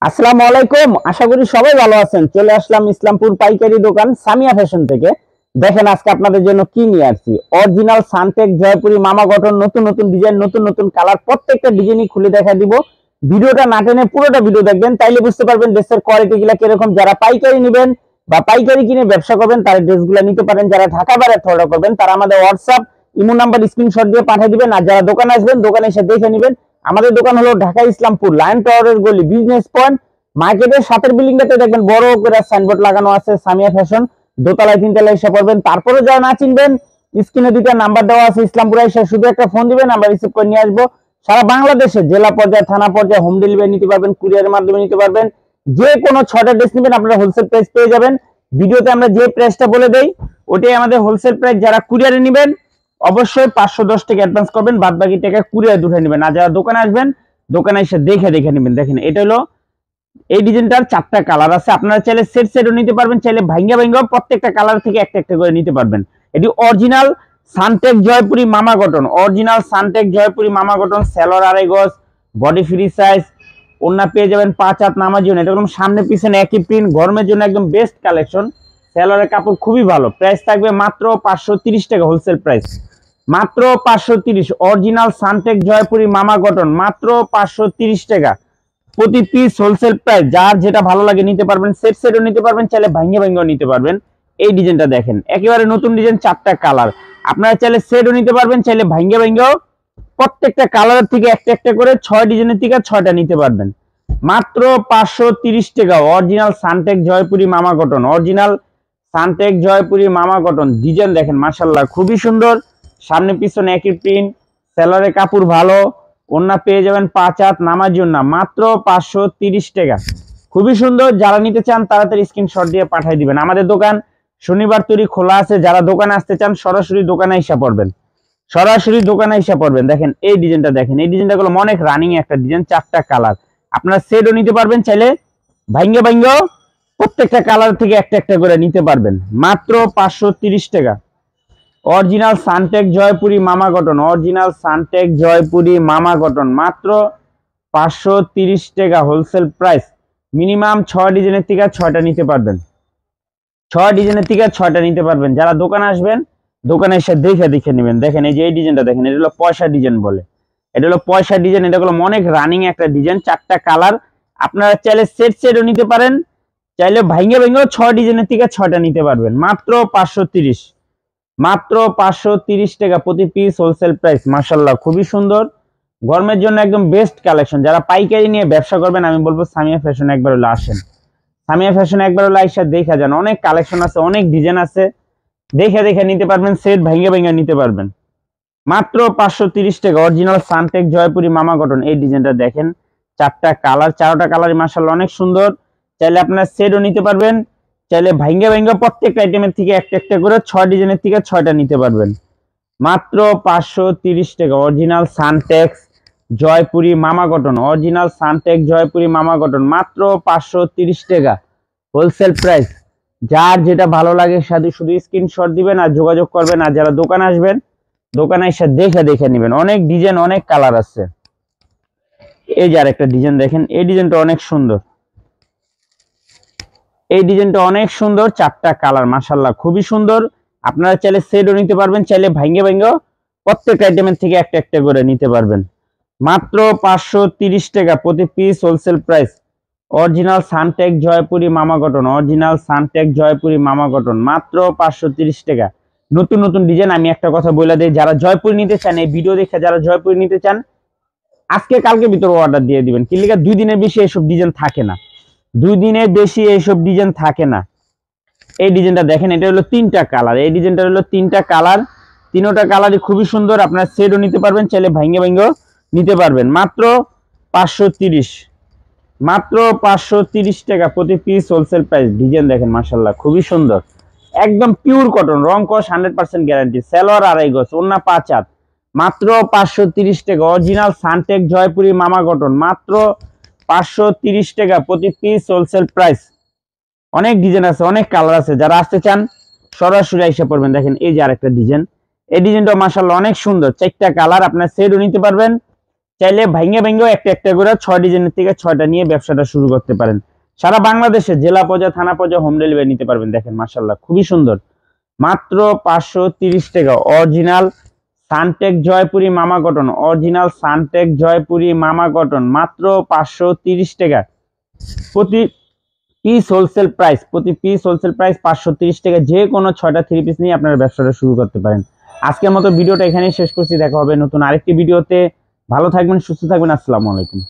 আসসালামু আলাইকুম। আশা করি সবাই ভালো আছেন। চলে আসলাম ইসলামপুর পাইকারি দোকান সামিয়া ফ্যাশন থেকে। দেখেন আজকে আপনাদের জন্য কি নিয়ে আসছি। অরিজিনাল সানটেক জয়পুরি মামা গঠন, নতুন নতুন ডিজাইন, নতুন নতুন কালার, প্রত্যেকটা ডিজাইনই খুলে দেখা দিব। ভিডিওটা না টেনে পুরোটা ভিডিও দেখবেন, তাইলে বুঝতে পারবেন ড্রেসের কোয়ালিটি গুলা কিরকম। যারা পাইকারি নেবেন বা পাইকারি কিনে ব্যবসা করবেন তারা ড্রেসগুলো নিতে পারেন। যারা ঢাকা বাইরে অর্ডার করবেন তারা আমাদের হোয়াটসঅ্যাপ ইমো নাম্বার স্ক্রিনশট দিয়ে পাঠিয়ে দিবেন। আর যারা দোকানে আসবেন দোকানে এসে দেখে নেবেন। আমাদের দোকান হলো ঢাকা ইসলামপুর লায়ন টাওয়ারের গলি, বিজনেস পয়েন্ট মার্কেটের সাথের বিল্ডিংটাতে দেখবেন বড় করে সাইনবোর্ড লাগানো আছে সামিয়া ফ্যাশন। দোতলায় তিনতলায় এসে পড়বেন। তারপরে যারা না চিনবেন স্ক্রিনে দুইটা নাম্বার দেওয়া আছে, ইসলামপুরে এসে শুধু একটা ফোন দিবেন, আমরা রিসিভ করে নিয়ে আসবো। সারা বাংলাদেশে জেলা পর্যায়ে, থানা পর্যায়ে হোম ডেলিভারি নিতে পারবেন, কুরিয়ারের মাধ্যমে নিতে পারবেন। যে কোনো 6টা ড্রেস নেবেন আপনারা হোলসেল প্রাইস পেয়ে যাবেন। ভিডিওতে আমরা যে প্রাইসটা বলে দেই ওটাই আমাদের হোলসেল প্রাইস। যারা কুরিয়ারে নেবেন অবশ্যই 510 টাকা অ্যাডভান্স করবেন, বাদ বাকি টাকা কুরিয়ারে উঠে নেবেন। আর যারা দোকানে আসবেন দোকানে এসে দেখে দেখে নেবেন। দেখেন এটা হলো এই ডিজাইনটার 4টা কালার আছে। আপনারা চাইলে সেট সেটও নিতে পারবেন, চাইলে ভাঙ্গা ভাঙ্গা প্রত্যেকটা কালার থেকে একটা একটা করে নিতে পারবেন। এটি অরিজিনাল সানটেক জয়পুরি মামা গঠন, অরিজিনাল সানটেক জয়পুরি মামা গঠন। সেলর 2.5 গজ, বডি ফ্রি সাইজ, ওন্না পেয়ে যাবেন 5 হাত নামার জন্য। এটা একদম সামনে পিছনে একই প্রিন্ট, গরমের জন্য একদম বেস্ট কালেকশন। সেলরের কাপড় খুবই ভালো। প্রাইস থাকবে মাত্র 530 টাকা হোলসেল প্রাইস, মাত্র 530। অরিজিনাল সানটেক জয়পুরি মামা গঠন মাত্র 530 টাকা প্রতি পিস হোলসেল প্রাইস। যার যেটা ভালো লাগে নিতে পারবেন, সেট সেটও নিতে পারবেন, চাইলে ভাঙ্গে ভাঙ্গেও নিতে পারবেন। এই ডিজাইনটা দেখেন একেবারে নতুন ডিজাইন, 4টা কালার। আপনারা চাইলে সেটও নিতে পারবেন, চাইলে ভাঙ্গে ভাঙ্গেও প্রত্যেকটা কালারের থেকে একটা একটা করে 6 ডিজাইনের থেকে 6টা নিতে পারবেন। মাত্র 530 টাকা অরিজিনাল সানটেক জয়পুরি মামা গঠন, অরিজিনাল সানটেক জয়পুরি মামা গঠন। ডিজাইন দেখেন মাশাআল্লাহ খুবই সুন্দর, সামনে পিছনে একই প্রিন্ট। সেলারের কাপড় ভালো, ওন্না পেয়ে যাবেন 5 হাত নামার জন্য, মাত্র 530 টাকা। খুবই সুন্দর। যারা নিতে চান তাড়াতাড়ি স্ক্রিনশট দিয়ে পাঠিয়ে দিবেন। আমাদের দোকান শনিবার তৈরি খোলা আছে। যারা দোকানে আসতে চান সরাসরি দোকানে এসে পড়বেন, সরাসরি দোকানে এসে পড়বেন। দেখেন এই ডিজাইনটা দেখেন, এই ডিজাইনটা গুলো অনেক রানিং একটা ডিজাইন, 4টা কালার। আপনারা সেটও নিতে পারবেন, চাইলে ভাঙ্গে ভাঙ্গেও প্রত্যেকটা কালার থেকে একটা একটা করে নিতে পারবেন। মাত্র 530 টাকা অরিজিনাল সানটেক জয়পুরি মামা গঠন, অরিজিনাল সানটেক জয়পুরি মামা গঠন মাত্র 530 টাকা হোলসেল প্রাইস। মিনিমাম 6 ডিজাইনের থেকে 6টা নিতে পারবেন, 6 ডিজাইনের থেকে 6টা নিতে পারবেন। যারা দোকানে আসবেন দোকানে এসে দেখে দেখে নেবেন। দেখেন এই যে এই ডিজাইনটা দেখেন, এটা হলো পয়সা ডিজাইন বলে, এটা হলো পয়সা ডিজাইন। এটা হলো অনেক রানিং একটা ডিজাইন, 4টা কালার। আপনারা চাইলে সেট সেটও নিতে পারেন, চাইলে ভাঙ্গে ভাঙ্গেও 6 ডিজাইনের থেকে 6টা নিতে পারবেন। মাত্র 530, মাত্র 530 টাকা প্রতি পিস হোলসেল প্রাইস। মাশাআল্লাহ খুবই সুন্দর, গরমের জন্য একদম বেস্ট কালেকশন। যারা পাইকারি নিয়ে ব্যবসা করবেন আমি বলবো সামিয়া ফ্যাশন একবার হলে আসেন, সামিয়া ফ্যাশন একবার হলে আইসা দেখা যান। অনেক কালেকশন আছে, অনেক ডিজাইন আছে, দেখে দেখে নিতে পারবেন, সেট ভাঙ্গে ভাঙ্গে নিতে পারবেন। মাত্র 530 টাকা অরিজিনাল সানটেক জয়পুরি মামা গঠন। এই ডিজাইনটা দেখেন, 4টা কালার, 4টা কালারই মাশাআল্লাহ অনেক সুন্দর। চাইলে আপনারা সেটও নিতে পারবেন, চাইলে ভাঙ্গে ভাঙ্গে প্রত্যেকটা আইটেমের থেকে একটা একটা করে 6 ডিজাইনের থেকে 6টা নিতে পারবেন। মাত্র 530 টাকা অরিজিনাল সানটেক্স জয়পুরি মামা গঠন, অরিজিনাল সানটেক জয়পুরি মামা গঠন মাত্র 530 টাকা হোলসেল প্রাইস। যার যেটা ভালো লাগে সাথে শুধু স্ক্রিনশট দিবেন আর যোগাযোগ করবেন। আর যারা দোকানে আসবেন দোকানে এসে দেখে দেখে নেবেন। অনেক ডিজাইন, অনেক কালার আছে। এই যে আরেকটা ডিজাইন দেখেন, এই ডিজাইনটা অনেক সুন্দর, এই ডিজাইনটা অনেক সুন্দর, 4টা কালার মাশাআল্লাহ খুবই সুন্দর। আপনারা চাইলে সেটও নিতে পারবেন, চাইলে ভাঙ্গে ভাঙ্গেও প্রত্যেক আইটেমের থেকে একটা একটা করে নিতে পারবেন। মাত্র 530 টাকা প্রতি piece wholesale price. Original Suntech Jaipuri মামা গঠন, অরিজিনাল সানটেক জয়পুরি মামা গঠন মাত্র 530 টাকা। নতুন নতুন ডিজাইন। আমি একটা কথা বলে দিই, যারা জয়পুরি নিতে চান এই ভিডিও দেখে যারা জয়পুরি নিতে চান আজকে কালকে ভিতরে অর্ডার দিয়ে দিবেন। কি লিগা 2 দিনের বেশি এইসব ডিজাইন থাকে না, 2 দিনের বেশি এইসব ডিজাইন থাকে না। এই ডিজাইনটা দেখেন, এটা হলো 3টা কালার, এই ডিজাইনটা হলো 3টা কালার, 3টা কালারই খুবই সুন্দর। আপনারা সেটও নিতে পারবেন, চাইলে ভাঙ্গে ভাঙ্গেও নিতে পারবেন। মাত্র 530, মাত্র 530 টাকা প্রতি পিস হোলসেল প্রাইস। ডিজাইন দেখেন মাশাআল্লাহ খুবই সুন্দর, একদম পিওর কটন, রং কস 100% গ্যারান্টি। সেলোয়ার 2.5 গজ, ওন্না 5 হাত, মাত্র 530 টাকা অরিজিনাল সানটেক জয়পুরি মামা গঠন মাত্র 530 টাকা প্রতি পিস হোলসেল প্রাইস। অনেক ডিজাইন আছে, অনেক কালার আছে। যারা আসতে চান সরাসরি এসে পড়বেন। দেখেন এই যে আরেকটা ডিজাইন, এই ডিজাইনটা মাশাআল্লাহ অনেক সুন্দর, 4টা কালার। আপনারা সেটও নিতে পারবেন, চাইলে ভাঙ্গে ভাঙ্গেও একটা একটা করে 6 ডিজাইনের থেকে 6টা নিয়ে ব্যবসাটা শুরু করতে পারেন। সারা বাংলাদেশে জেলা পর্যায়ে থানা পর্যায়ে হোম ডেলিভারি নিতে পারবেন। দেখেন মাশাআল্লাহ খুবই সুন্দর, মাত্র 530 টাকা। অরিজিনাল সানটেক জয়পুরি মামা কটন, অরিজিনাল সানটেক জয়পুরি মামা কটন, মাত্র 530 টাকা। প্রতি পিস হোলসেল প্রাইস, 530 টাকা। যে কোনো 6টা 3 পিস নিয়ে আপনারা ব্যবসাটা শুরু করতে পারেন। আজকের মতো ভিডিওটা এখানেই শেষ করছি, দেখা হবে নতুন আরেকটি ভিডিওতে। ভালো থাকবেন, সুস্থ থাকবেন, আসসালামু আলাইকুম।